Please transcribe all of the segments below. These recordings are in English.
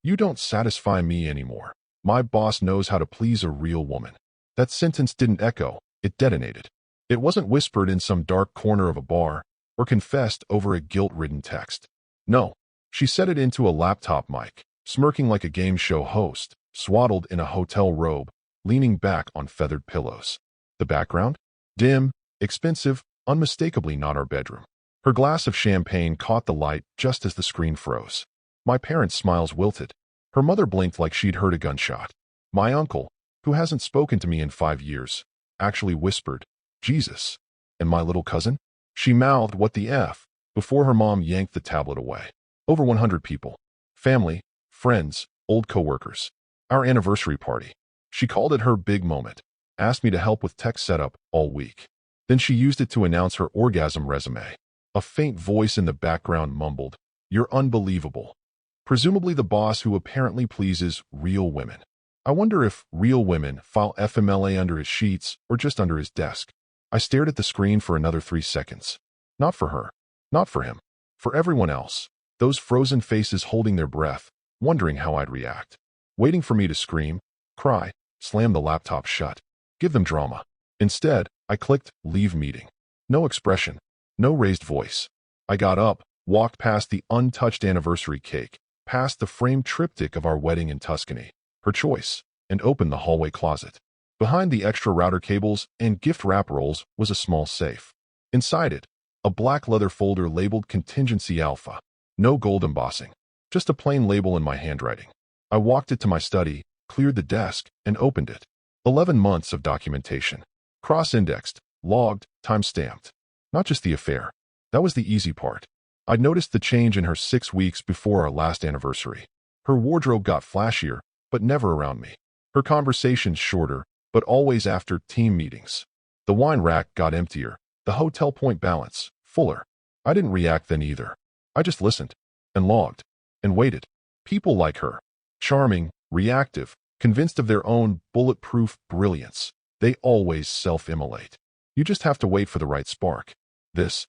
You don't satisfy me anymore. My boss knows how to please a real woman. That sentence didn't echo, it detonated. It wasn't whispered in some dark corner of a bar or confessed over a guilt-ridden text. No, she said it into a laptop mic, smirking like a game show host, swaddled in a hotel robe, leaning back on feathered pillows. The background? Dim, expensive, unmistakably not our bedroom. Her glass of champagne caught the light just as the screen froze. My parents' smiles wilted. Her mother blinked like she'd heard a gunshot. My uncle, who hasn't spoken to me in 5 years, actually whispered, "Jesus." And my little cousin? She mouthed, "What the F?" before her mom yanked the tablet away. Over 100 people. Family, friends, old coworkers. Our anniversary party. She called it her big moment. Asked me to help with tech setup all week. Then she used it to announce her orgasm resume. A faint voice in the background mumbled, "You're unbelievable." Presumably the boss who apparently pleases real women. I wonder if real women file FMLA under his sheets or just under his desk. I stared at the screen for another 3 seconds. Not for her. Not for him. For everyone else. Those frozen faces holding their breath, wondering how I'd react. Waiting for me to scream, cry, slam the laptop shut. Give them drama. Instead, I clicked leave meeting. No expression. No raised voice. I got up, walked past the untouched anniversary cake, past the framed triptych of our wedding in Tuscany, her choice, and opened the hallway closet. Behind the extra router cables and gift wrap rolls was a small safe. Inside it, a black leather folder labeled Contingency Alpha. No gold embossing. Just a plain label in my handwriting. I walked it to my study, cleared the desk, and opened it. 11 months of documentation. Cross-indexed, logged, time-stamped. Not just the affair. That was the easy part. I'd noticed the change in her 6 weeks before our last anniversary. Her wardrobe got flashier, but never around me. Her conversations shorter, but always after team meetings. The wine rack got emptier, the hotel point balance fuller. I didn't react then either. I just listened, and logged, and waited. People like her. Charming, reactive, convinced of their own bulletproof brilliance. They always self-immolate. You just have to wait for the right spark. This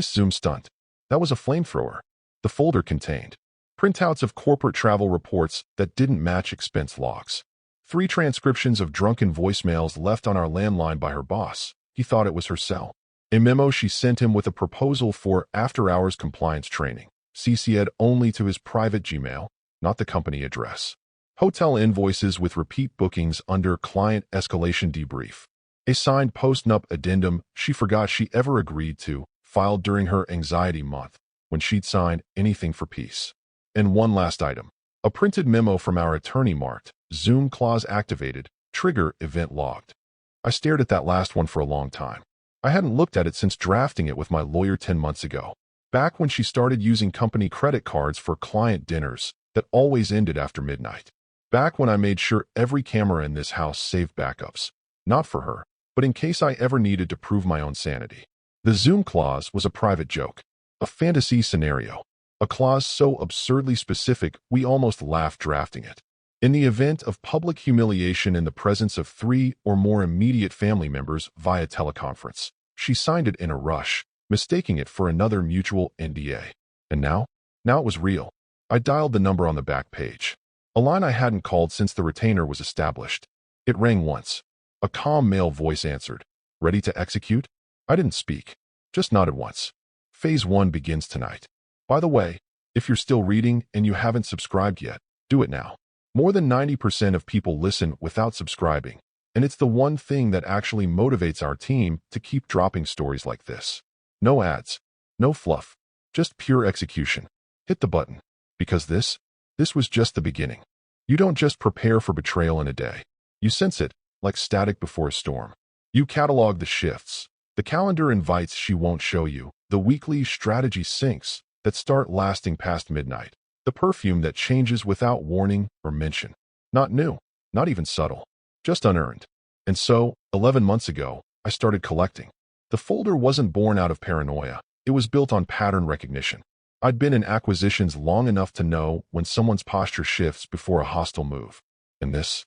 Zoom stunt. That was a flamethrower. The folder contained printouts of corporate travel reports that didn't match expense logs. 3 transcriptions of drunken voicemails left on our landline by her boss. He thought it was her cell. A memo she sent him with a proposal for after-hours compliance training, CC'd only to his private Gmail, not the company address. Hotel invoices with repeat bookings under client escalation debrief. A signed post-nup addendum she forgot she ever agreed to, filed during her anxiety month, when she'd signed anything for peace. And one last item. A printed memo from our attorney marked, Zoom clause activated, trigger event logged. I stared at that last one for a long time. I hadn't looked at it since drafting it with my lawyer 10 months ago. Back when she started using company credit cards for client dinners that always ended after midnight. Back when I made sure every camera in this house saved backups. Not for her, but in case I ever needed to prove my own sanity. The Zoom clause was a private joke. A fantasy scenario. A clause so absurdly specific we almost laughed drafting it. In the event of public humiliation in the presence of 3 or more immediate family members via teleconference. She signed it in a rush, mistaking it for another mutual NDA. And now? Now it was real. I dialed the number on the back page. A line I hadn't called since the retainer was established. It rang once. A calm male voice answered. "Ready to execute?" I didn't speak. Just nodded once. Phase 1 begins tonight. By the way, if you're still reading and you haven't subscribed yet, do it now. More than 90% of people listen without subscribing, and it's the one thing that actually motivates our team to keep dropping stories like this. No ads, no fluff, just pure execution. Hit the button, because this was just the beginning. You don't just prepare for betrayal in a day. You sense it, like static before a storm. You catalog the shifts, the calendar invites she won't show you, the weekly strategy syncs that start lasting past midnight. The perfume that changes without warning or mention. Not new, not even subtle, just unearned. And so, 11 months ago, I started collecting. The folder wasn't born out of paranoia. It was built on pattern recognition. I'd been in acquisitions long enough to know when someone's posture shifts before a hostile move. And this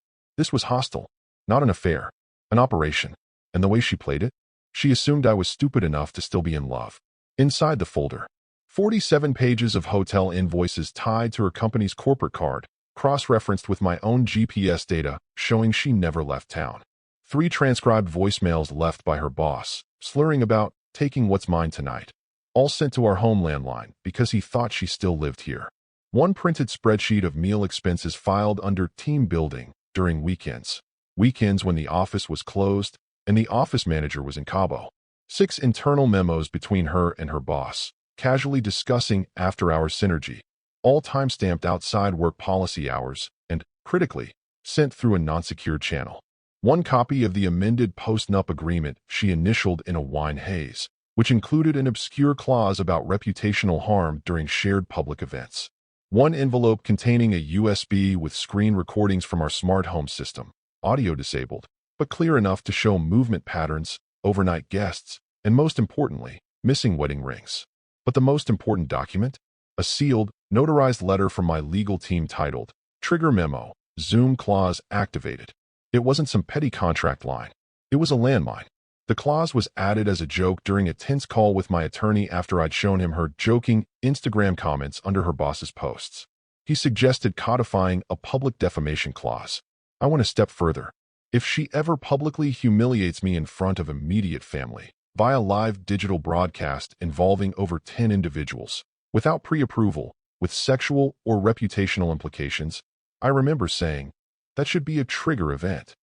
was hostile. Not an affair, an operation. And the way she played it? She assumed I was stupid enough to still be in love. Inside the folder, 47 pages of hotel invoices tied to her company's corporate card, cross-referenced with my own GPS data showing she never left town. 3 transcribed voicemails left by her boss, slurring about taking what's mine tonight, all sent to our home landline because he thought she still lived here. 1 printed spreadsheet of meal expenses filed under team building during weekends when the office was closed and the office manager was in Cabo. 6 internal memos between her and her boss, casually discussing after-hours synergy, all time-stamped outside work policy hours and, critically, sent through a non-secured channel. 1 copy of the amended post-nup agreement she initialed in a wine haze, which included an obscure clause about reputational harm during shared public events. 1 envelope containing a USB with screen recordings from our smart home system, audio disabled, but clear enough to show movement patterns, overnight guests, and most importantly, missing wedding rings. But the most important document? A sealed, notarized letter from my legal team titled, Trigger Memo, Zoom Clause Activated. It wasn't some petty contract line. It was a landmine. The clause was added as a joke during a tense call with my attorney after I'd shown him her joking Instagram comments under her boss's posts. He suggested codifying a public defamation clause. I went a step further. If she ever publicly humiliates me in front of immediate family, via live digital broadcast involving over 10 individuals, without pre-approval, with sexual or reputational implications, I remember saying, that should be a trigger event.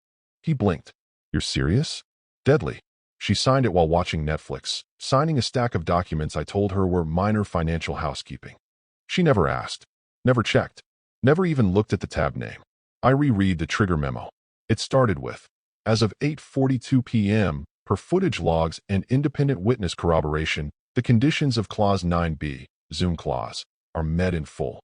He blinked. You're serious? Deadly. She signed it while watching Netflix, signing a stack of documents I told her were minor financial housekeeping. She never asked, never checked, never even looked at the tab name. I reread the trigger memo. It started with, as of 8:42 p.m., per footage logs and independent witness corroboration, the conditions of Clause 9b, Zoom clause, are met in full.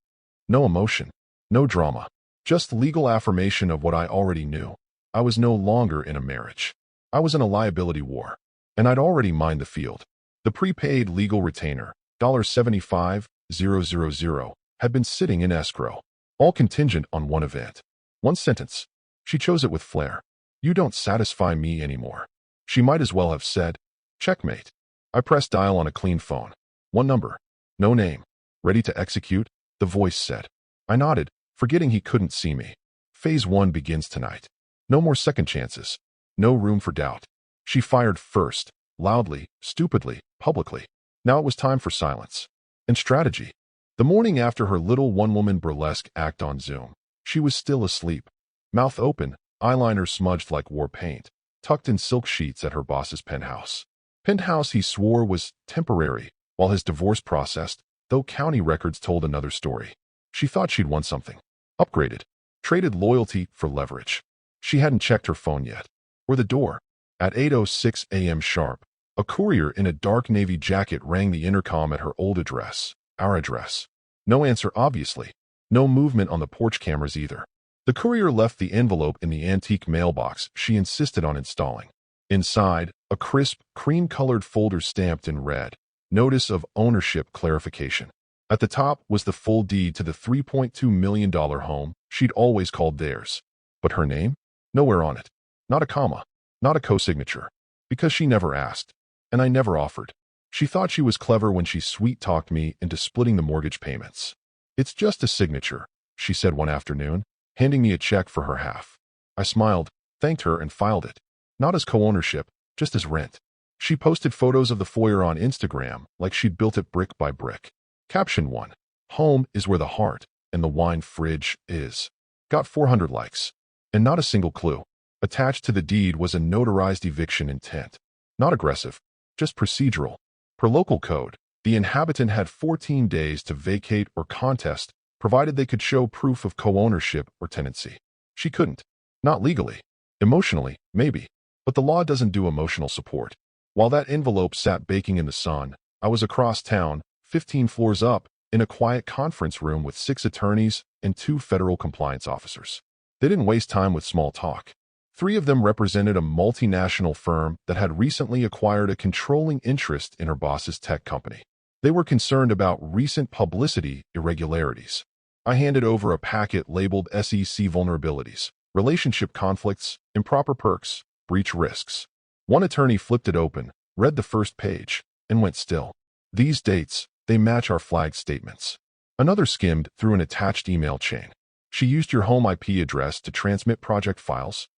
No emotion, no drama, just legal affirmation of what I already knew. I was no longer in a marriage. I was in a liability war, and I'd already mined the field. The prepaid legal retainer, $75,000, had been sitting in escrow, all contingent on 1 event. 1 sentence. She chose it with flair. You don't satisfy me anymore. She might as well have said, checkmate. I pressed dial on a clean phone. 1 number. No name. Ready to execute? The voice said. I nodded, forgetting he couldn't see me. Phase 1 begins tonight. No more second chances. No room for doubt. She fired first, loudly, stupidly, publicly. Now it was time for silence. And strategy. The morning after her little one-woman burlesque act on Zoom, she was still asleep. Mouth open, eyeliner smudged like war paint, tucked in silk sheets at her boss's penthouse. Penthouse he swore was temporary, while his divorce processed, though county records told another story. She thought she'd won something. Upgraded. Traded loyalty for leverage. She hadn't checked her phone yet. Or the door. At 8:06 a.m. sharp, a courier in a dark navy jacket rang the intercom at her old address, our address. No answer, obviously. No movement on the porch cameras either. The courier left the envelope in the antique mailbox she insisted on installing. Inside, a crisp, cream-colored folder stamped in red. Notice of ownership clarification. At the top was the full deed to the $3.2 million home she'd always called theirs. But her name? Nowhere on it. Not a comma. Not a co-signature. Because she never asked. And I never offered. She thought she was clever when she sweet-talked me into splitting the mortgage payments. It's just a signature, she said one afternoon, handing me a check for her half. I smiled, thanked her, and filed it. Not as co-ownership, just as rent. She posted photos of the foyer on Instagram like she'd built it brick by brick. Caption 1. Home is where the heart and the wine fridge is. Got 400 likes. And not a single clue. Attached to the deed was a notarized eviction intent. Not aggressive, just procedural. Per local code, the inhabitant had 14 days to vacate or contest, provided they could show proof of co-ownership or tenancy. She couldn't. Not legally. Emotionally, maybe. But the law doesn't do emotional support. While that envelope sat baking in the sun, I was across town, 15 floors up, in a quiet conference room with 6 attorneys and 2 federal compliance officers. They didn't waste time with small talk. 3 of them represented a multinational firm that had recently acquired a controlling interest in her boss's tech company. They were concerned about recent publicity irregularities. I handed over a packet labeled SEC vulnerabilities, relationship conflicts, improper perks, breach risks. One attorney flipped it open, read the first page, and went still. These dates, they match our flagged statements. Another skimmed through an attached email chain. She used your home IP address to transmit project files?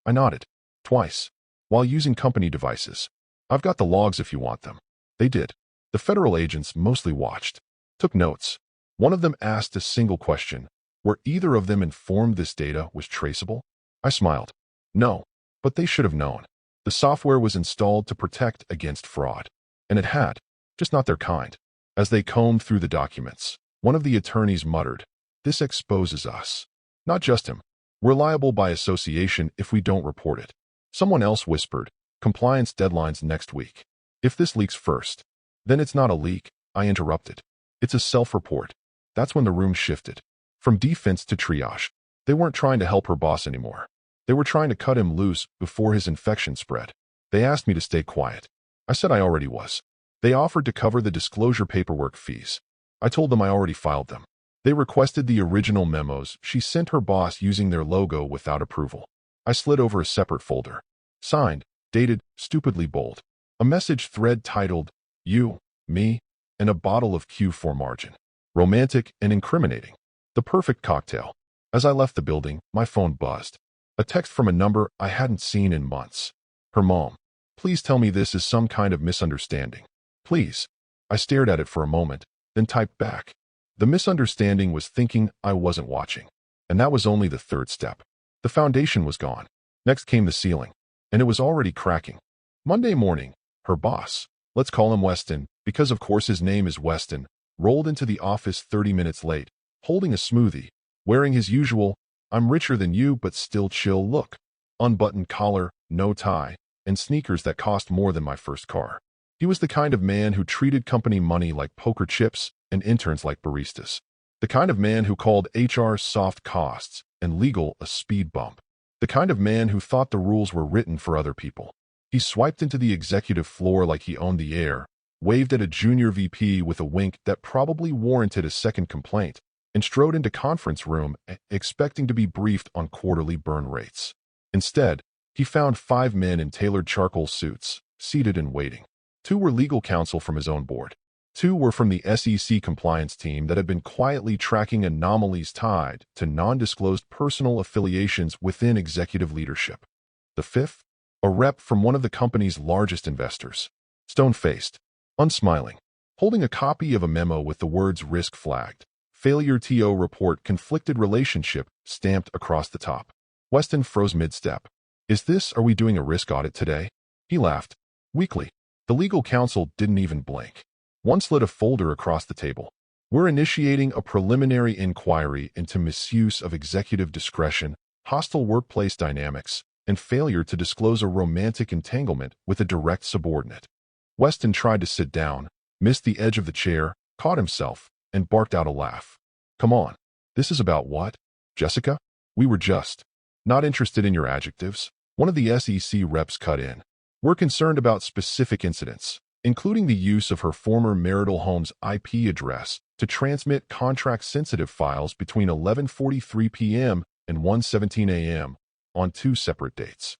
I nodded. Twice. While using company devices. I've got the logs if you want them. They did. The federal agents mostly watched. Took notes. One of them asked a single question. Were either of them informed this data was traceable? I smiled. No. But they should have known. The software was installed to protect against fraud. And it had. Just not their kind. As they combed through the documents, one of the attorneys muttered, "This exposes us. Not just him. We're liable by association if we don't report it." Someone else whispered, "Compliance deadlines next week. If this leaks first, then it's not a leak," I interrupted. "It's a self-report." That's when the room shifted. From defense to triage. They weren't trying to help her boss anymore. They were trying to cut him loose before his infection spread. They asked me to stay quiet. I said I already was. They offered to cover the disclosure paperwork fees. I told them I already filed them. They requested the original memos she sent her boss using their logo without approval. I slid over a separate folder. Signed, dated, stupidly bold. A message thread titled, "You, me, and a bottle of Q4 margin." Romantic and incriminating. The perfect cocktail. As I left the building, my phone buzzed. A text from a number I hadn't seen in months. Her mom. "Please tell me this is some kind of misunderstanding. Please." I stared at it for a moment, then typed back. The misunderstanding was thinking I wasn't watching. And that was only the third step. The foundation was gone. Next came the ceiling. And it was already cracking. Monday morning, her boss, let's call him Weston, because of course his name is Weston, rolled into the office 30 minutes late, holding a smoothie, wearing his usual, "I'm richer than you but still chill" look. Unbuttoned collar, no tie, and sneakers that cost more than my first car. He was the kind of man who treated company money like poker chips and interns like baristas. The kind of man who called HR soft costs and legal a speed bump. The kind of man who thought the rules were written for other people. He swiped into the executive floor like he owned the air, waved at a junior VP with a wink that probably warranted a second complaint, and strode into conference room expecting to be briefed on quarterly burn rates. Instead, he found 5 men in tailored charcoal suits, seated and waiting. 2 were legal counsel from his own board. 2 were from the SEC compliance team that had been quietly tracking anomalies tied to non-disclosed personal affiliations within executive leadership. The 5th, a rep from one of the company's largest investors. Stone-faced, unsmiling, holding a copy of a memo with the words "risk flagged, failure TO report conflicted relationship" stamped across the top. Weston froze mid-step. Are we doing a risk audit today?" He laughed. Weakly. The legal counsel didn't even blink. One slid a folder across the table. "We're initiating a preliminary inquiry into misuse of executive discretion, hostile workplace dynamics, and failure to disclose a romantic entanglement with a direct subordinate." Weston tried to sit down, missed the edge of the chair, caught himself, and barked out a laugh. "Come on. This is about what, Jessica? We were just not interested in your adjectives." One of the SEC reps cut in. "We're concerned about specific incidents, including the use of her former marital home's IP address to transmit contract-sensitive files between 11:43 p.m. and 1:17 a.m. on 2 separate dates."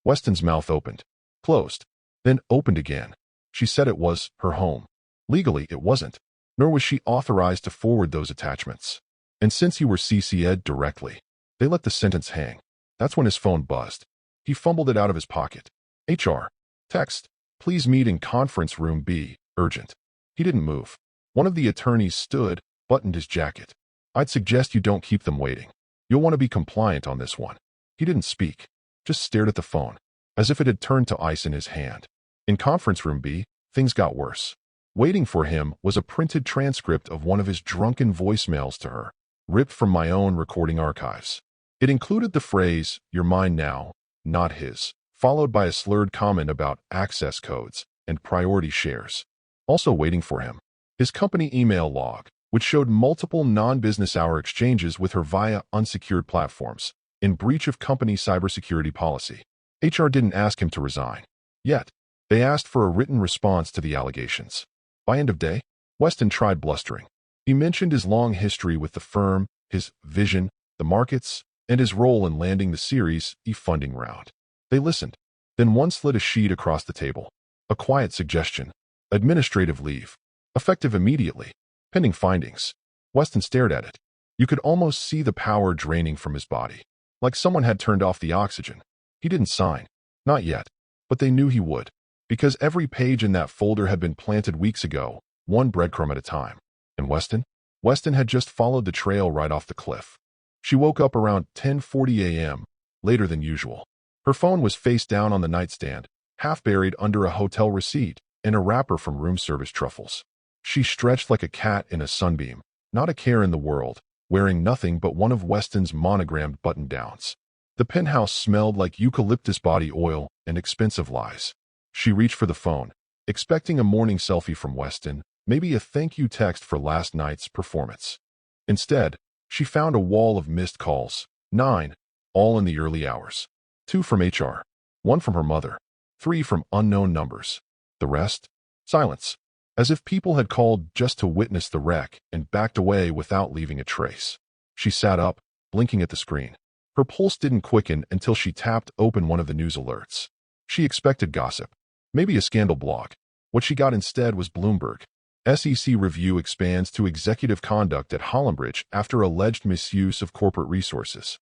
Weston's mouth opened, closed, then opened again. She said it was her home. Legally, it wasn't, nor was she authorized to forward those attachments. And since you were CC'd directly, they let the sentence hang. That's when his phone buzzed. He fumbled it out of his pocket. HR. Text. "Please meet in conference room B. Urgent." He didn't move. One of the attorneys stood, buttoned his jacket. "I'd suggest you don't keep them waiting. You'll want to be compliant on this one." He didn't speak, just stared at the phone, as if it had turned to ice in his hand. In conference room B, things got worse. Waiting for him was a printed transcript of one of his drunken voicemails to her, ripped from my own recording archives. It included the phrase, "You're mine now, not his," followed by a slurred comment about access codes and priority shares. Also waiting for him, his company email log, which showed multiple non-business hour exchanges with her via unsecured platforms, in breach of company cybersecurity policy. HR didn't ask him to resign. Yet, they asked for a written response to the allegations. By end of day, Weston tried blustering. He mentioned his long history with the firm, his vision, the markets, and his role in landing the Series E funding round. They listened. Then one slid a sheet across the table. A quiet suggestion. Administrative leave. Effective immediately. Pending findings. Weston stared at it. You could almost see the power draining from his body, like someone had turned off the oxygen. He didn't sign. Not yet. But they knew he would, because every page in that folder had been planted weeks ago, one breadcrumb at a time. And Weston? Weston had just followed the trail right off the cliff. She woke up around 10:40 a.m., later than usual. Her phone was face down on the nightstand, half buried under a hotel receipt and a wrapper from room service truffles. She stretched like a cat in a sunbeam, not a care in the world, wearing nothing but one of Weston's monogrammed button-downs. The penthouse smelled like eucalyptus body oil and expensive lies. She reached for the phone, expecting a morning selfie from Weston, maybe a thank you text for last night's performance. Instead, she found a wall of missed calls, 9, all in the early hours. 2 from HR, 1 from her mother, 3 from unknown numbers. The rest? Silence. As if people had called just to witness the wreck and backed away without leaving a trace. She sat up, blinking at the screen. Her pulse didn't quicken until she tapped open one of the news alerts. She expected gossip, maybe a scandal blog. What she got instead was Bloomberg. SEC review expands to executive conduct at Hollenbridge after alleged misuse of corporate resources.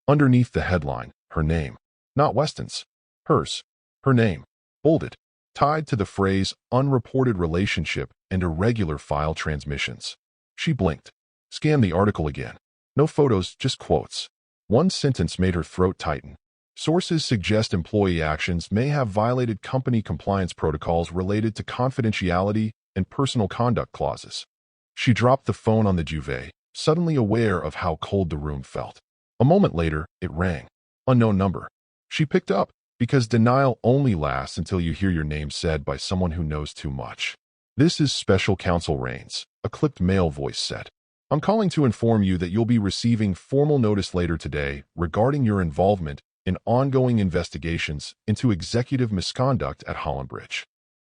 Underneath the headline, her name. Not Weston's. Hers. Her name. Bolded. Tied to the phrase unreported relationship and irregular file transmissions. She blinked. Scanned the article again. No photos, just quotes. One sentence made her throat tighten. Sources suggest employee actions may have violated company compliance protocols related to confidentiality and personal conduct clauses. She dropped the phone on the duvet, suddenly aware of how cold the room felt. A moment later, it rang. Unknown number. She picked up, because denial only lasts until you hear your name said by someone who knows too much. This is Special Counsel Rains, a clipped male voice said. I'm calling to inform you that you'll be receiving formal notice later today regarding your involvement in ongoing investigations into executive misconduct at Hollenbridge.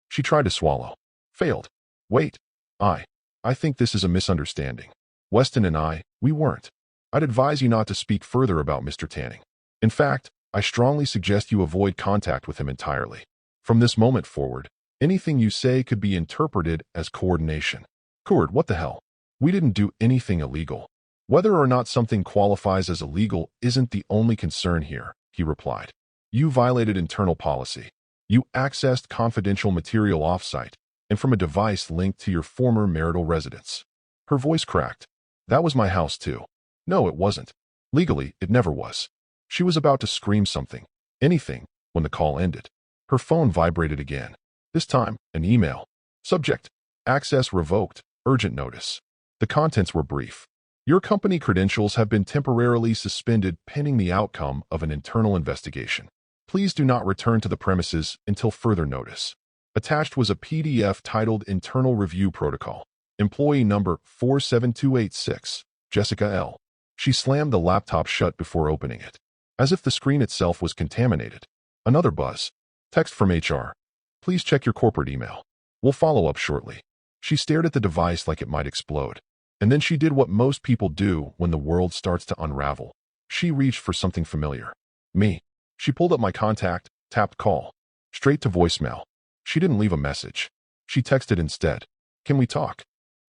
She tried to swallow. Failed. Wait. I think this is a misunderstanding. Weston and we weren't. I'd advise you not to speak further about Mr. Tanning. In fact, I strongly suggest you avoid contact with him entirely. From this moment forward, anything you say could be interpreted as coordination. What the hell? We didn't do anything illegal. Whether or not something qualifies as illegal isn't the only concern here, he replied. You violated internal policy. You accessed confidential material offsite and from a device linked to your former marital residence. Her voice cracked. That was my house too. No, it wasn't. Legally, it never was. She was about to scream something, anything, when the call ended. Her phone vibrated again. This time, an email. Subject: access revoked, urgent notice. The contents were brief. Your company credentials have been temporarily suspended pending the outcome of an internal investigation. Please do not return to the premises until further notice. Attached was a PDF titled Internal Review Protocol. Employee number 47286, Jessica L. She slammed the laptop shut before opening it, as if the screen itself was contaminated. Another buzz. Text from HR. Please check your corporate email. We'll follow up shortly. She stared at the device like it might explode. And then she did what most people do when the world starts to unravel. She reached for something familiar. Me. She pulled up my contact, tapped call. Straight to voicemail. She didn't leave a message. She texted instead. Can we talk?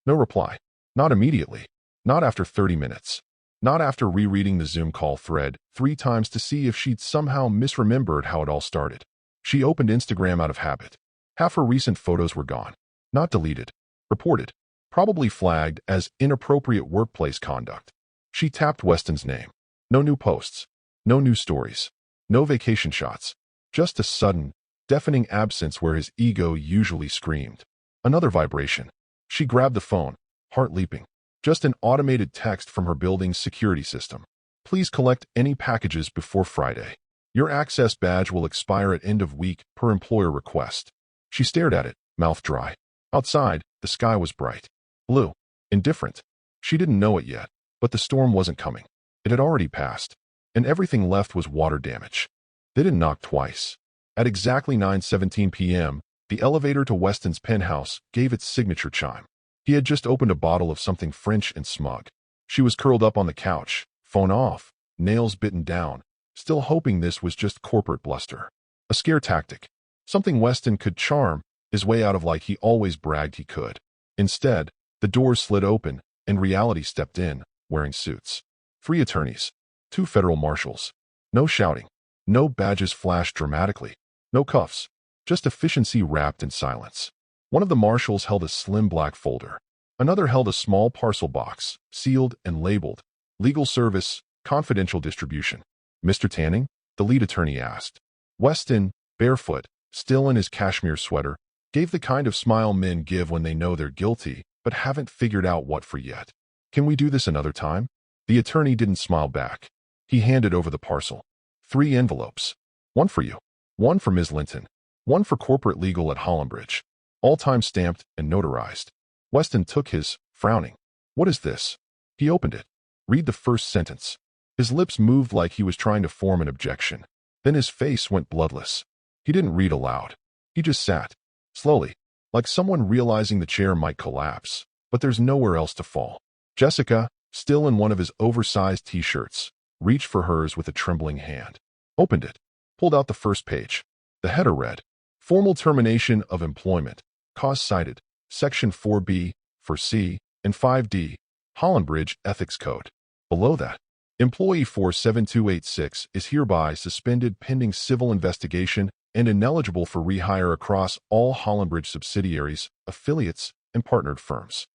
No reply. Not immediately. Not after 30 minutes. Not after rereading the Zoom call thread 3 times to see if she'd somehow misremembered how it all started. She opened Instagram out of habit. Half her recent photos were gone. Not deleted. Reported. Probably flagged as inappropriate workplace conduct. She tapped Weston's name. No new posts. No new stories. No vacation shots. Just a sudden, deafening absence where his ego usually screamed. Another vibration. She grabbed the phone, heart leaping. Just an automated text from her building's security system. Please collect any packages before Friday. Your access badge will expire at end of week per employer request. She stared at it, mouth dry. Outside, the sky was bright. Blue. Indifferent. She didn't know it yet, but the storm wasn't coming. It had already passed, and everything left was water damage. They didn't knock twice. At exactly 9:17 p.m., the elevator to Weston's penthouse gave its signature chime. He had just opened a bottle of something French and smug. She was curled up on the couch, phone off, nails bitten down, still hoping this was just corporate bluster. A scare tactic. Something Weston could charm his way out of like he always bragged he could. Instead, the doors slid open, and reality stepped in, wearing suits. 3 attorneys. 2 federal marshals. No shouting. No badges flashed dramatically. No cuffs. Just efficiency wrapped in silence. One of the marshals held a slim black folder. Another held a small parcel box, sealed and labeled, "Legal Service, Confidential Distribution." "Mr. Tanning?" the lead attorney asked. Weston, barefoot, still in his cashmere sweater, gave the kind of smile men give when they know they're guilty, but haven't figured out what for yet. "Can we do this another time?" The attorney didn't smile back. He handed over the parcel. 3 envelopes. One for you. One for Ms. Linton. One for corporate legal at Hollenbridge. All time-stamped and notarized. Weston took his, frowning. "What is this?" He opened it. "Read the first sentence." His lips moved like he was trying to form an objection. Then his face went bloodless. He didn't read aloud. He just sat, slowly, like someone realizing the chair might collapse, but there's nowhere else to fall. Jessica, still in one of his oversized t-shirts, reached for hers with a trembling hand. Opened it. Pulled out the first page. The header read, "Formal termination of employment. Cause cited. Section 4B, 4C, and 5D, Hollenbridge Ethics Code." Below that, "Employee 47286 is hereby suspended pending civil investigation and ineligible for rehire across all Hollenbridge subsidiaries, affiliates, and partnered firms."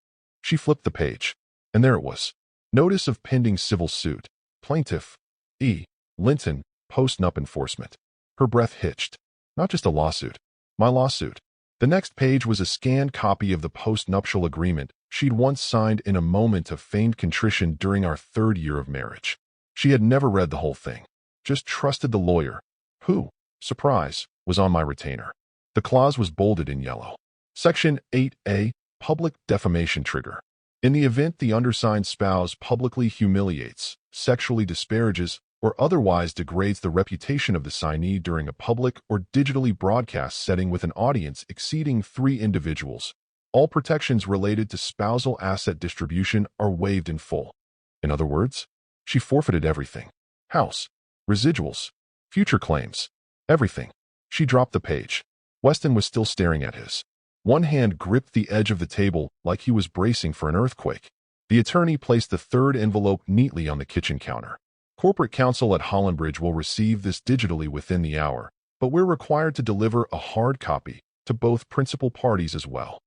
She flipped the page, and there it was. Notice of pending civil suit. Plaintiff, E. Linton, post-nup enforcement. Her breath hitched. Not just a lawsuit. My lawsuit. The next page was a scanned copy of the post-nuptial agreement she'd once signed in a moment of feigned contrition during our 3rd year of marriage. She had never read the whole thing, just trusted the lawyer, who, surprise, was on my retainer. The clause was bolded in yellow. Section 8A, Public Defamation Trigger. In the event the undersigned spouse publicly humiliates, sexually disparages, or otherwise degrades the reputation of the signee during a public or digitally broadcast setting with an audience exceeding 3 individuals, all protections related to spousal asset distribution are waived in full. In other words, she forfeited everything. House, residuals, future claims, everything. She dropped the page. Weston was still staring at his. One hand gripped the edge of the table like he was bracing for an earthquake. The attorney placed the 3rd envelope neatly on the kitchen counter. "Corporate counsel at Hollenbridge will receive this digitally within the hour, but we're required to deliver a hard copy to both principal parties as well."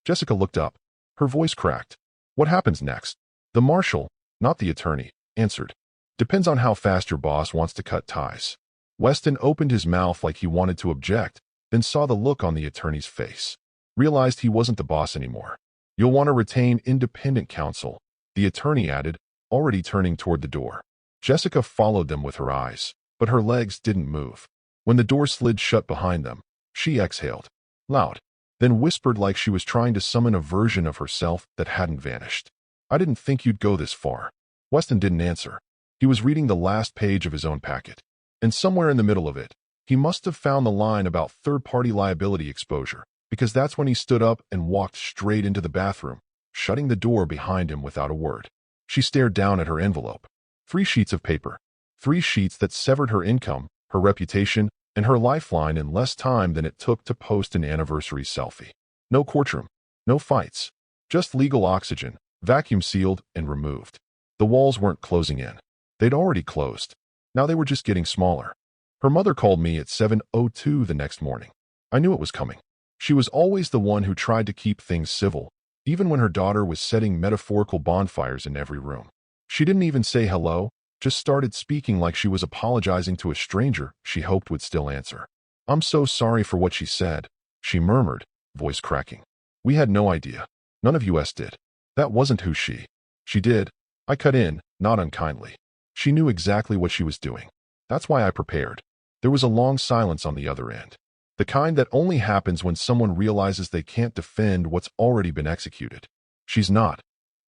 Jessica looked up. Her voice cracked. "What happens next?" "The marshal, not the attorney, answered. "Depends on how fast your boss wants to cut ties." Weston opened his mouth like he wanted to object, then saw the look on the attorney's face. Realized he wasn't the boss anymore. "You'll want to retain independent counsel," the attorney added, already turning toward the door. Jessica followed them with her eyes, but her legs didn't move. When the door slid shut behind them, she exhaled, loud, then whispered like she was trying to summon a version of herself that hadn't vanished. "I didn't think you'd go this far." Weston didn't answer. He was reading the last page of his own packet, and somewhere in the middle of it, he must have found the line about third-party liability exposure, because that's when he stood up and walked straight into the bathroom, shutting the door behind him without a word. She stared down at her envelope. 3 sheets of paper. 3 sheets that severed her income, her reputation, and her lifeline in less time than it took to post an anniversary selfie. No courtroom. No fights. Just legal oxygen, vacuum sealed and removed. The walls weren't closing in. They'd already closed. Now they were just getting smaller. Her mother called me at 7:02 the next morning. I knew it was coming. She was always the one who tried to keep things civil, even when her daughter was setting metaphorical bonfires in every room. She didn't even say hello, just started speaking like she was apologizing to a stranger she hoped would still answer. "I'm so sorry for what she said," she murmured, voice cracking. "We had no idea. None of us did. That wasn't who she did." I cut in, not unkindly. She knew exactly what she was doing. That's why I prepared. There was a long silence on the other end. The kind that only happens when someone realizes they can't defend what's already been executed. "She's not."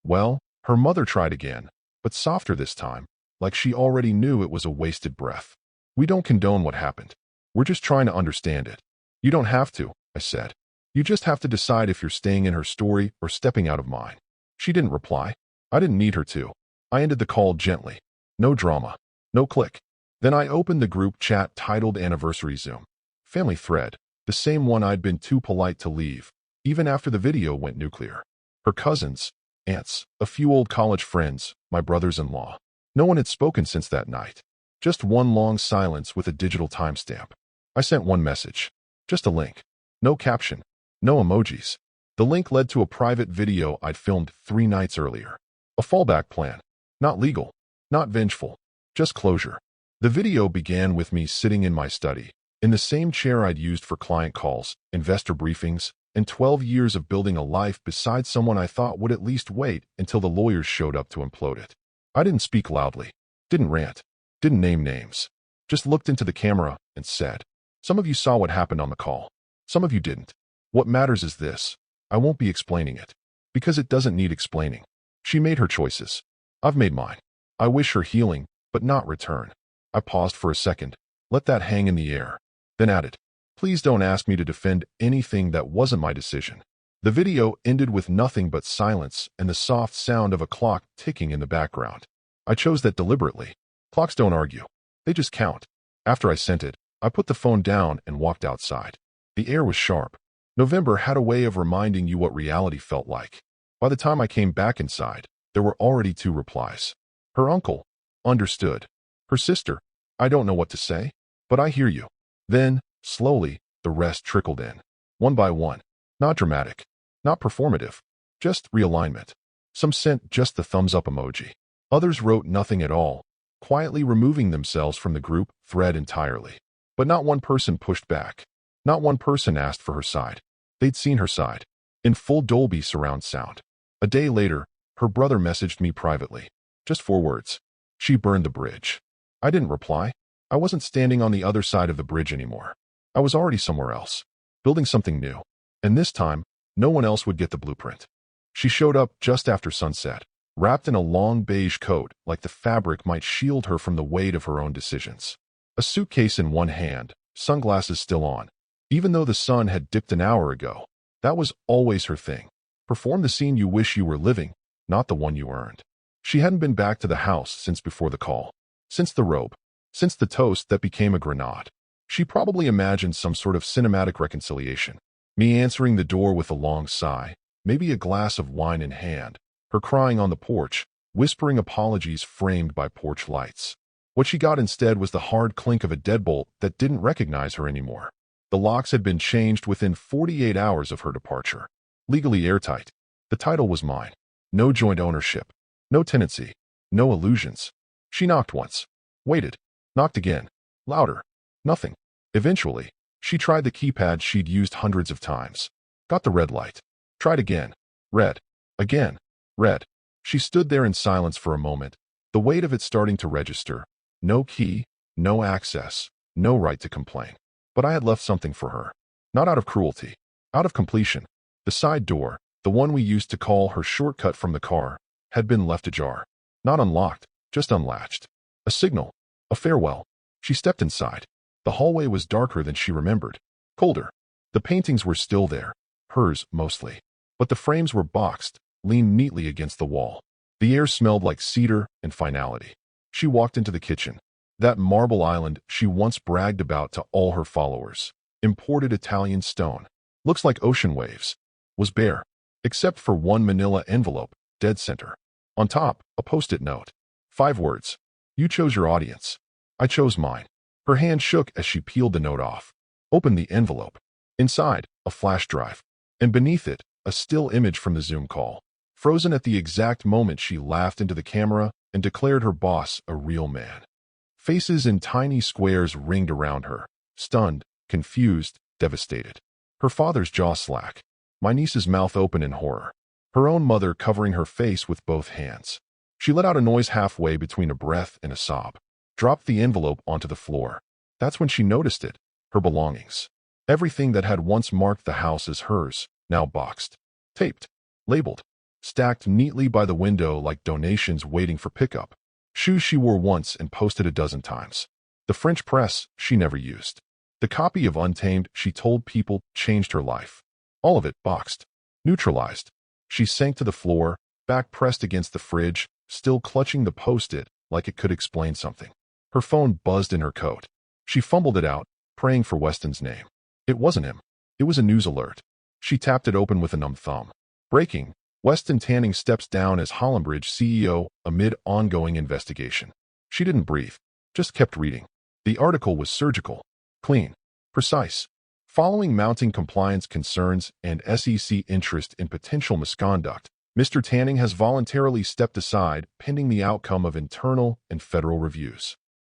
Well, her mother tried again, but softer this time, like she already knew it was a wasted breath. "We don't condone what happened. We're just trying to understand it." "You don't have to," I said. "You just have to decide if you're staying in her story or stepping out of mine." She didn't reply. I didn't need her to. I ended the call gently. No drama. No click. Then I opened the group chat titled Anniversary Zoom. Family thread, the same one I'd been too polite to leave, even after the video went nuclear. Her cousins, aunts, a few old college friends, my brothers-in-law. No one had spoken since that night. Just one long silence with a digital timestamp. I sent one message. Just a link. No caption. No emojis. The link led to a private video I'd filmed 3 nights earlier. A fallback plan. Not legal. Not vengeful. Just closure. The video began with me sitting in my study, in the same chair I'd used for client calls, investor briefings, and 12 years of building a life beside someone I thought would at least wait until the lawyers showed up to implode it. I didn't speak loudly. Didn't rant. Didn't name names. Just looked into the camera and said, "Some of you saw what happened on the call. Some of you didn't. What matters is this. I won't be explaining it. Because it doesn't need explaining. She made her choices. I've made mine. I wish her healing, but not return." I paused for a second, let that hang in the air, then added, "Please don't ask me to defend anything that wasn't my decision." The video ended with nothing but silence and the soft sound of a clock ticking in the background. I chose that deliberately. Clocks don't argue. They just count. After I sent it, I put the phone down and walked outside. The air was sharp. November had a way of reminding you what reality felt like. By the time I came back inside, there were already 2 replies. Her uncle. Understood. Her sister. I don't know what to say, but I hear you. Then, slowly, the rest trickled in. One by one. Not dramatic. Not performative. Just realignment. Some sent just the thumbs up emoji. Others wrote nothing at all, quietly removing themselves from the group thread entirely. But not one person pushed back. Not one person asked for her side. They'd seen her side. In full Dolby surround sound. A day later, her brother messaged me privately. Just 4 words. She burned the bridge. I didn't reply. I wasn't standing on the other side of the bridge anymore. I was already somewhere else, building something new. And this time, no one else would get the blueprint. She showed up just after sunset, wrapped in a long beige coat like the fabric might shield her from the weight of her own decisions. A suitcase in one hand, sunglasses still on. Even though the sun had dipped an hour ago, that was always her thing. Perform the scene you wish you were living, not the one you earned. She hadn't been back to the house since before the call. Since the robe. Since the toast that became a grenade. She probably imagined some sort of cinematic reconciliation. Me answering the door with a long sigh, maybe a glass of wine in hand, her crying on the porch, whispering apologies framed by porch lights. What she got instead was the hard clink of a deadbolt that didn't recognize her anymore. The locks had been changed within 48 hours of her departure. Legally airtight. The title was mine. No joint ownership. No tenancy. No illusions. She knocked once. Waited. Knocked again. Louder. Nothing. Eventually, she tried the keypad she'd used hundreds of times. Got the red light. Tried again. Red. Again. Red. She stood there in silence for a moment, the weight of it starting to register. No key. No access. No right to complain. But I had left something for her. Not out of cruelty. Out of completion. The side door, the one we used to call her shortcut from the car, had been left ajar. Not unlocked, just unlatched. A signal. A farewell. She stepped inside. The hallway was darker than she remembered. Colder. The paintings were still there. Hers, mostly. But the frames were boxed, leaned neatly against the wall. The air smelled like cedar and finality. She walked into the kitchen. That marble island she once bragged about to all her followers. Imported Italian stone. Looks like ocean waves. Was bare. Except for one manila envelope, dead center. On top, a post-it note. 5 words. You chose your audience. I chose mine. Her hand shook as she peeled the note off. Opened the envelope. Inside, a flash drive. And beneath it, a still image from the Zoom call. Frozen at the exact moment she laughed into the camera and declared her boss a real man. Faces in tiny squares ringed around her. Stunned, confused, devastated. Her father's jaw slack. My niece's mouth open in horror. Her own mother covering her face with both hands. She let out a noise halfway between a breath and a sob. Dropped the envelope onto the floor. That's when she noticed it. Her belongings. Everything that had once marked the house as hers, now boxed. Taped. Labeled. Stacked neatly by the window like donations waiting for pickup. Shoes she wore once and posted a dozen times. The French press she never used. The copy of Untamed she told people changed her life. All of it boxed. Neutralized. She sank to the floor, back pressed against the fridge, still clutching the post-it like it could explain something. Her phone buzzed in her coat. She fumbled it out, praying for Weston's name. It wasn't him. It was a news alert. She tapped it open with a numb thumb. Breaking. Weston Tanning steps down as Hollenbridge CEO amid ongoing investigation. She didn't breathe, just kept reading. The article was surgical, clean, precise. Following mounting compliance concerns and SEC interest in potential misconduct, Mr. Tanning has voluntarily stepped aside pending the outcome of internal and federal reviews.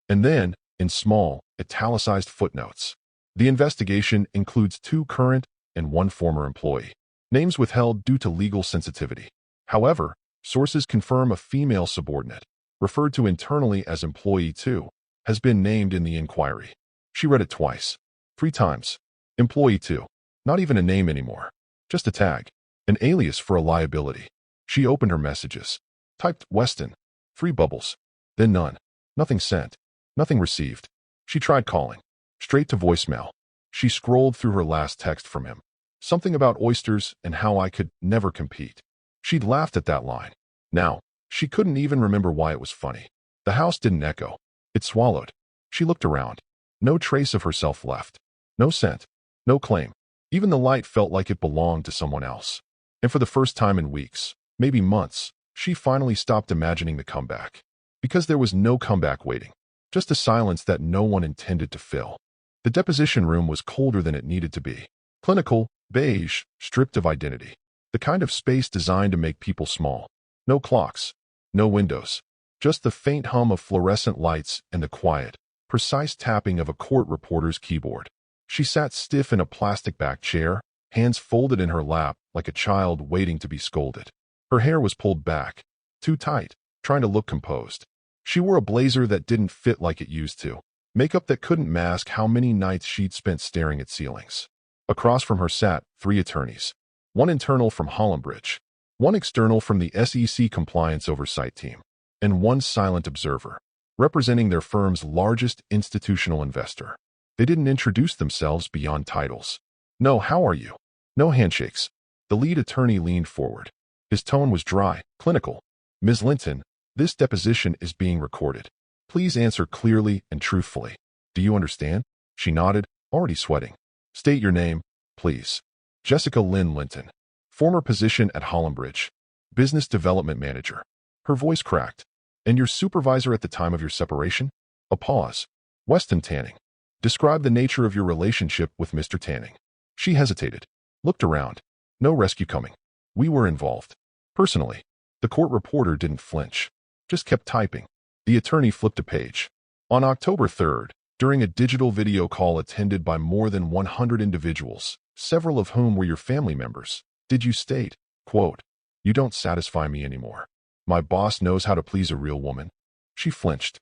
And then, in small, italicized footnotes, the investigation includes 2 current and 1 former employee. Names withheld due to legal sensitivity. However, sources confirm a female subordinate, referred to internally as Employee 2, has been named in the inquiry. She read it twice, 3 times. Employee 2. Not even a name anymore. Just a tag. An alias for a liability. She opened her messages. Typed Weston. 3 bubbles. Then none. Nothing sent. Nothing received. She tried calling. Straight to voicemail. She scrolled through her last text from him. Something about oysters and how I could never compete. She'd laughed at that line. Now, she couldn't even remember why it was funny. The house didn't echo. It swallowed. She looked around. No trace of herself left. No scent. No claim. Even the light felt like it belonged to someone else. And for the first time in weeks, maybe months, she finally stopped imagining the comeback. Because there was no comeback waiting. Just a silence that no one intended to fill. The deposition room was colder than it needed to be. Clinical, beige, stripped of identity. The kind of space designed to make people small. No clocks. No windows. Just the faint hum of fluorescent lights and the quiet, precise tapping of a court reporter's keyboard. She sat stiff in a plastic-backed chair, hands folded in her lap like a child waiting to be scolded. Her hair was pulled back, too tight, trying to look composed. She wore a blazer that didn't fit like it used to, makeup that couldn't mask how many nights she'd spent staring at ceilings. Across from her sat 3 attorneys, 1 internal from Hollenbridge, 1 external from the SEC compliance oversight team, and 1 silent observer, representing their firm's largest institutional investor. They didn't introduce themselves beyond titles. No, how are you? No handshakes. The lead attorney leaned forward. His tone was dry, clinical. Ms. Linton, this deposition is being recorded. Please answer clearly and truthfully. Do you understand? She nodded, already sweating. State your name, please. Jessica Lynn Linton. Former position at Hollenbridge. Business Development Manager. Her voice cracked. And your supervisor at the time of your separation? A pause. Weston Tanning. Describe the nature of your relationship with Mr. Tanning. She hesitated. Looked around. No rescue coming. We were involved. Personally. The court reporter didn't flinch. Just kept typing. The attorney flipped a page. On October 3rd, during a digital video call attended by more than 100 individuals, several of whom were your family members, did you state, quote, "You don't satisfy me anymore. My boss knows how to please a real woman." She flinched.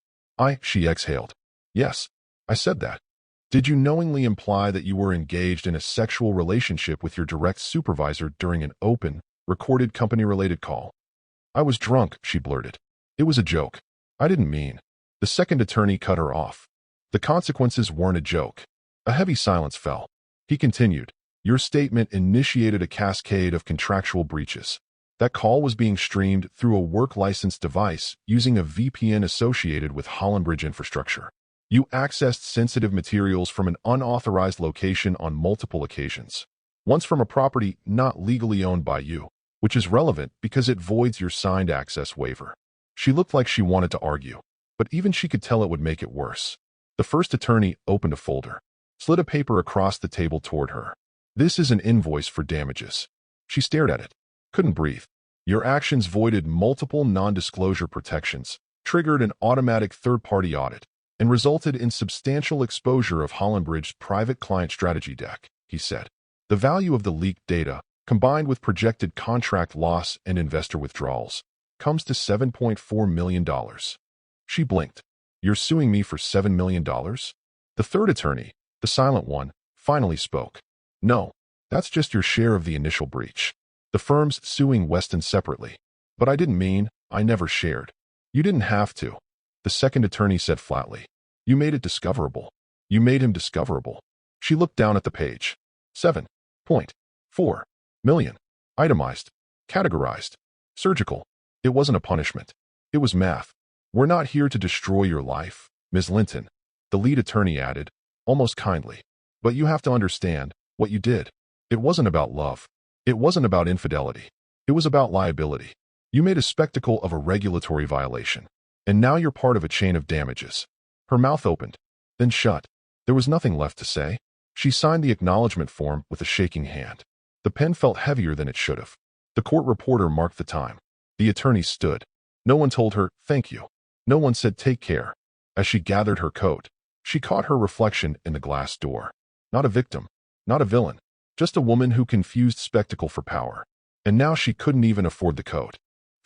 She exhaled. Yes, I said that. Did you knowingly imply that you were engaged in a sexual relationship with your direct supervisor during an open, recorded company-related call? I was drunk, she blurted. It was a joke. I didn't mean. The second attorney cut her off. The consequences weren't a joke. A heavy silence fell. He continued. Your statement initiated a cascade of contractual breaches. That call was being streamed through a work license device using a VPN associated with Hollenbridge infrastructure. You accessed sensitive materials from an unauthorized location on multiple occasions. Once from a property not legally owned by you, which is relevant because it voids your signed access waiver. She looked like she wanted to argue, but even she could tell it would make it worse. The first attorney opened a folder, slid a paper across the table toward her. This is an invoice for damages. She stared at it. Couldn't breathe. Your actions voided multiple non-disclosure protections, triggered an automatic third-party audit, and resulted in substantial exposure of Hollenbridge's private client strategy deck, he said. The value of the leaked data, combined with projected contract loss and investor withdrawals, comes to $7.4 million. She blinked. You're suing me for $7 million? The third attorney, the silent one, finally spoke. No, that's just your share of the initial breach. The firm's suing Weston separately. But I didn't mean, I never shared. You didn't have to. The second attorney said flatly. You made it discoverable. You made him discoverable. She looked down at the page. 7.4 million. Itemized. Categorized. Surgical. It wasn't a punishment. It was math. We're not here to destroy your life, Ms. Linton, the lead attorney added, almost kindly. But you have to understand what you did. It wasn't about love. It wasn't about infidelity. It was about liability. You made a spectacle of a regulatory violation, and now you're part of a chain of damages. Her mouth opened, then shut. There was nothing left to say. She signed the acknowledgement form with a shaking hand. The pen felt heavier than it should have. The court reporter marked the time. The attorney stood. No one told her, "Thank you." No one said, "Take care." As she gathered her coat, she caught her reflection in the glass door. Not a victim, not a villain, just a woman who confused spectacle for power. And now she couldn't even afford the coat.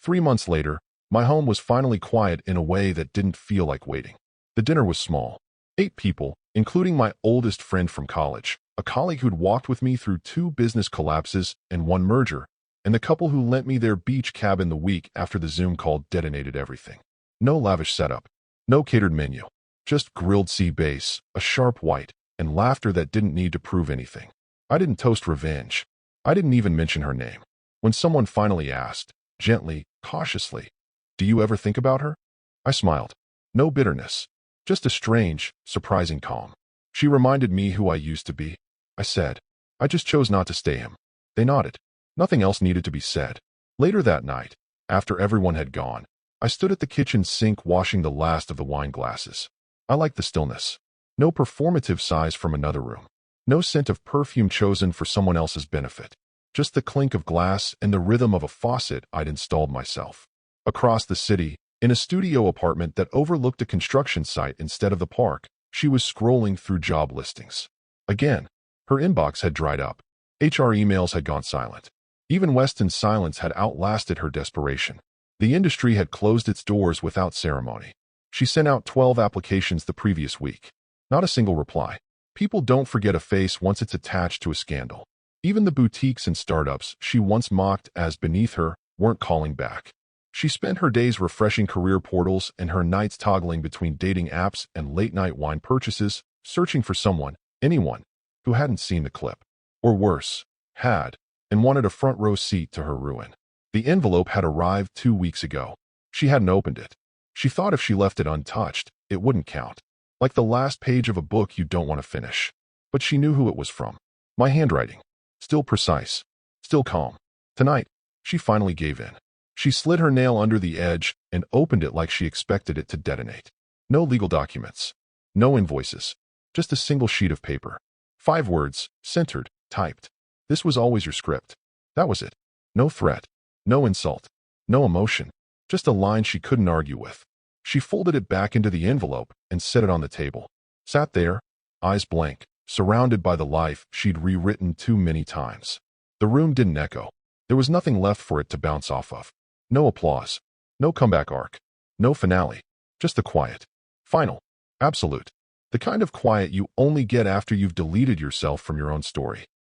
3 months later, my home was finally quiet in a way that didn't feel like waiting. The dinner was small. 8 people, including my oldest friend from college, a colleague who'd walked with me through 2 business collapses and 1 merger, and the couple who lent me their beach cabin the week after the Zoom call detonated everything. No lavish setup, no catered menu, just grilled sea bass, a sharp white, and laughter that didn't need to prove anything. I didn't toast revenge. I didn't even mention her name. When someone finally asked, gently, cautiously, "Do you ever think about her?" I smiled. No bitterness, just a strange, surprising calm. "She reminded me who I used to be," I said. "I just chose not to stay him." They nodded. Nothing else needed to be said. Later that night, after everyone had gone, I stood at the kitchen sink washing the last of the wine glasses. I liked the stillness. No performative sighs from another room. No scent of perfume chosen for someone else's benefit. Just the clink of glass and the rhythm of a faucet I'd installed myself. Across the city, in a studio apartment that overlooked a construction site instead of the park, she was scrolling through job listings. Again, her inbox had dried up. HR emails had gone silent. Even Weston's silence had outlasted her desperation. The industry had closed its doors without ceremony. She sent out 12 applications the previous week. Not a single reply. People don't forget a face once it's attached to a scandal. Even the boutiques and startups she once mocked as beneath her weren't calling back. She spent her days refreshing career portals and her nights toggling between dating apps and late-night wine purchases, searching for someone, anyone, who hadn't seen the clip. Or worse, had, and wanted a front-row seat to her ruin. The envelope had arrived 2 weeks ago. She hadn't opened it. She thought if she left it untouched, it wouldn't count. Like the last page of a book you don't want to finish. But she knew who it was from. My handwriting. Still precise. Still calm. Tonight, she finally gave in. She slid her nail under the edge and opened it like she expected it to detonate. No legal documents. No invoices. Just a single sheet of paper. 5 words, centered, typed. "This was always your script." That was it. No threat. No insult. No emotion. Just a line she couldn't argue with. She folded it back into the envelope and set it on the table. Sat there, eyes blank, surrounded by the life she'd rewritten too many times. The room didn't echo. There was nothing left for it to bounce off of. No applause. No comeback arc. No finale. Just the quiet. Final. Absolute. The kind of quiet you only get after you've deleted yourself from your own story.